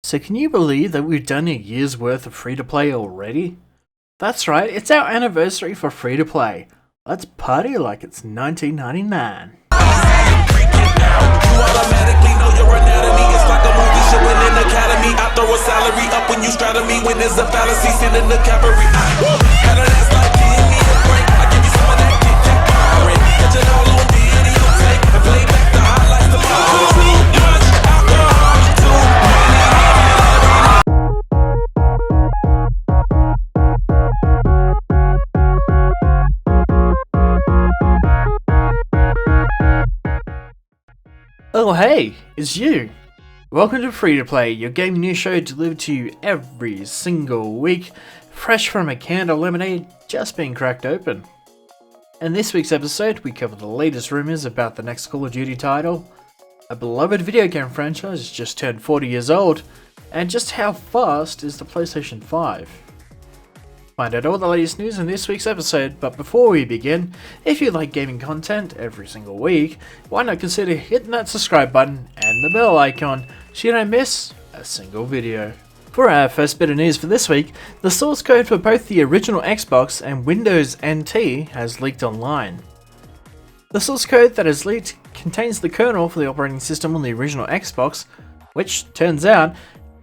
So can you believe that we've done a year's worth of free-to-play already? That's right, it's our anniversary for free-to-play. Let's party like it's 1999. You automatically know your anatomy. It's like a movie show in an academy. I throw a salary up when you straddle me. When there's a fallacy, send in the cavalry. Had an ass like give me a break. I give you some of that Kit Kat pirate. Catch it all on videotape and play back the highlights tomorrow. Too much alcohol, too many. Oh hey, it's you! Welcome to Free to Play, your game news show delivered to you every single week, fresh from a can of lemonade just being cracked open. In this week's episode, we cover the latest rumours about the next Call of Duty title, a beloved video game franchise just turned 40 years old, and just how fast is the PlayStation 5. Find out all the latest news in this week's episode, but before we begin, if you like gaming content every single week, why not consider hitting that subscribe button and the bell icon so you don't miss a single video. For our first bit of news for this week, the source code for both the original Xbox and Windows NT has leaked online. The source code that has leaked contains the kernel for the operating system on the original Xbox, which turns out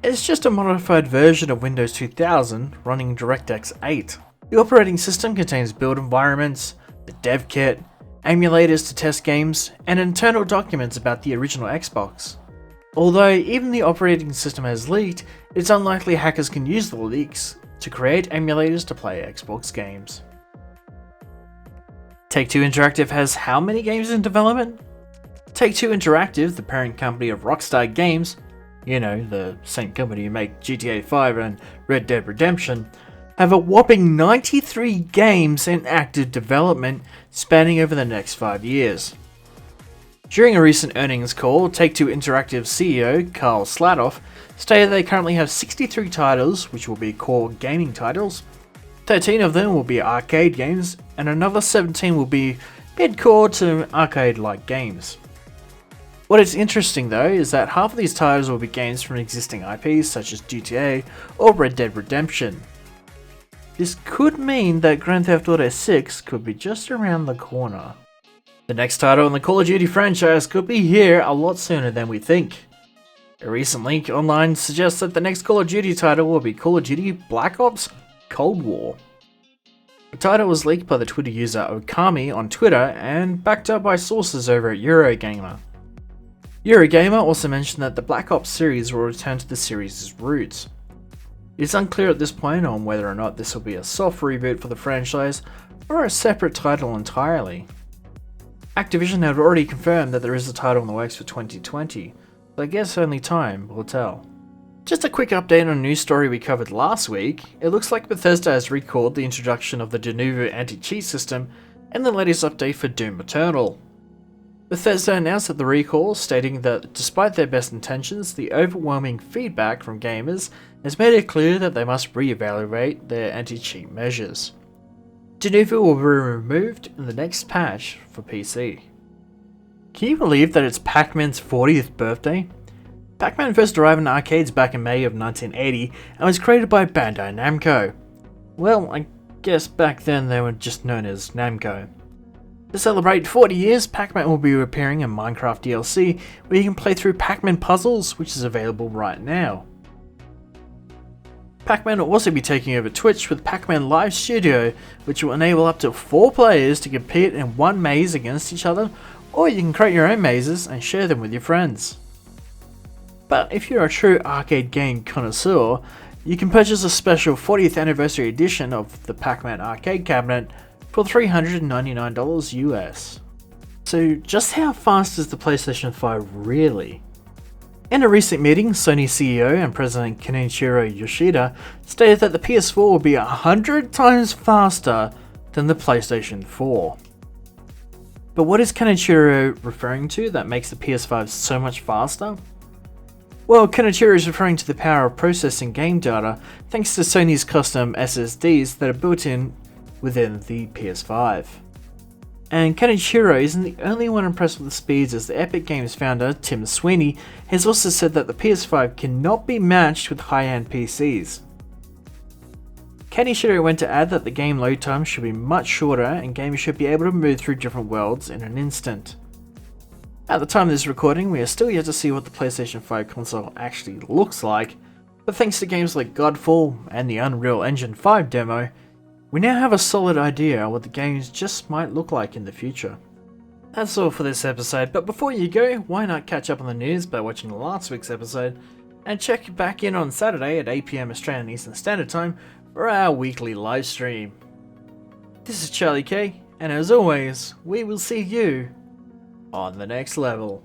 it's just a modified version of Windows 2000 running DirectX 8. The operating system contains build environments, the dev kit, emulators to test games, and internal documents about the original Xbox. Although even the operating system has leaked, it's unlikely hackers can use the leaks to create emulators to play Xbox games. Take-Two Interactive has how many games in development? Take-Two Interactive, the parent company of Rockstar Games, you know, the same company who make GTA 5 and Red Dead Redemption, have a whopping 93 games in active development spanning over the next 5 years. During a recent earnings call, Take-Two Interactive CEO Karl Slatoff stated they currently have 63 titles which will be core gaming titles, 13 of them will be arcade games, and another 17 will be mid-core to arcade-like games. What is interesting though is that half of these titles will be games from existing IPs such as GTA or Red Dead Redemption. This could mean that Grand Theft Auto 6 could be just around the corner. The next title in the Call of Duty franchise could be here a lot sooner than we think. A recent leak online suggests that the next Call of Duty title will be Call of Duty Black Ops Cold War. The title was leaked by the Twitter user Okami on Twitter and backed up by sources over at Eurogamer. Eurogamer also mentioned that the Black Ops series will return to the series' roots. It is unclear at this point on whether or not this will be a soft reboot for the franchise or a separate title entirely. Activision have already confirmed that there is a title in the works for 2020, so I guess only time will tell. Just a quick update on a news story we covered last week. It looks like Bethesda has recalled the introduction of the Denuvo anti-cheat system and the latest update for Doom Eternal. Bethesda announced at the recall, stating that despite their best intentions, the overwhelming feedback from gamers has made it clear that they must re-evaluate their anti-cheat measures. Denuvo will be removed in the next patch for PC. Can you believe that it's PacMan's 40th birthday? PacMan first arrived in arcades back in May of 1980 and was created by Bandai Namco. Well, I guess back then they were just known as Namco. To celebrate 40 years, PacMan will be appearing in Minecraft DLC, where you can play through PacMan puzzles, which is available right now. PacMan will also be taking over Twitch with PacMan Live Studio, which will enable up to 4 players to compete in one maze against each other, or you can create your own mazes and share them with your friends. But if you're a true arcade game connoisseur, you can purchase a special 40th anniversary edition of the PacMan arcade cabinet for $399 US. So just how fast is the PlayStation 5 really? In a recent meeting, Sony CEO and President Kenichiro Yoshida stated that the PS4 will be 100 times faster than the PlayStation 4. But what is Kenichiro referring to that makes the PS5 so much faster? Well, Kenichiro is referring to the power of processing game data thanks to Sony's custom SSDs that are built in within the PS5. And Kenichiro isn't the only one impressed with the speeds, as the Epic Games founder, Tim Sweeney, has also said that the PS5 cannot be matched with high-end PCs. Kenichiro went to add that the game load time should be much shorter and gamers should be able to move through different worlds in an instant. At the time of this recording, we are still yet to see what the PlayStation 5 console actually looks like, but thanks to games like Godfall and the Unreal Engine 5 demo, we now have a solid idea what the games just might look like in the future. That's all for this episode, but before you go, why not catch up on the news by watching last week's episode, and check back in on Saturday at 8 PM Australian Eastern Standard Time for our weekly live stream. This is Charlie K, and as always, we will see you on the next level.